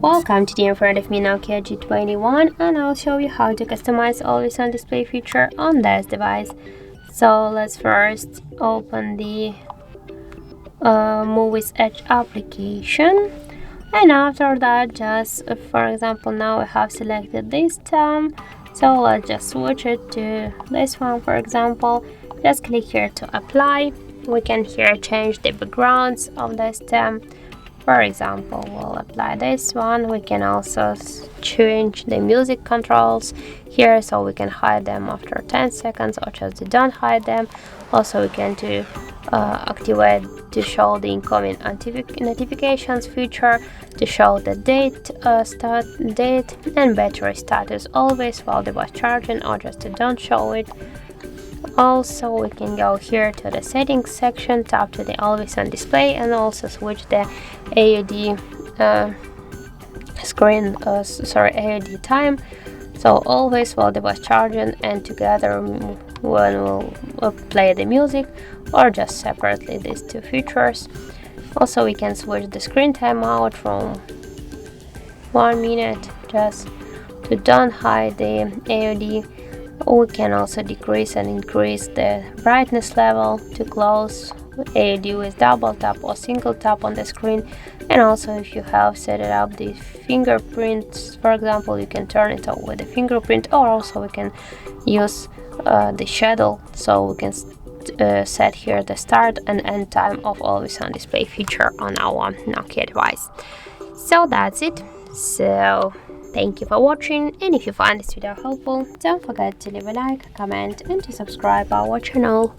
Welcome to the in front of me Nokia G21, and I'll show you how to customize always on display feature on this device. So let's first open the Muviz Edge application, and after that, just for example, now I have selected this stem, so let's just switch it to this one. For example, just click here to apply. We can here change the backgrounds of the stem. For example, we'll apply this one. We can also change the music controls here, so we can hide them after 10 seconds or just don't hide them. Also, we can activate to show the incoming notifications feature, to show the date and battery status always while device charging, or just to don't show it. Also, we can go here to the settings section, tap to the always on display, and also switch the AUD AUD time, so always while device charging and together when we'll play the music, or just separately these two features. Also, we can switch the screen timeout from 1 minute just to don't hide the AUD. We can also decrease and increase the brightness level to close AUD with double tap or single tap on the screen. And also, if you have set it up the fingerprints, for example, you can turn it on with the fingerprint, or also we can use the shadow, so we can set here the start and end time of always on display feature on our Nokia device. So that's it. So thank you for watching, and if you find this video helpful, don't forget to leave a like, comment and to subscribe our channel.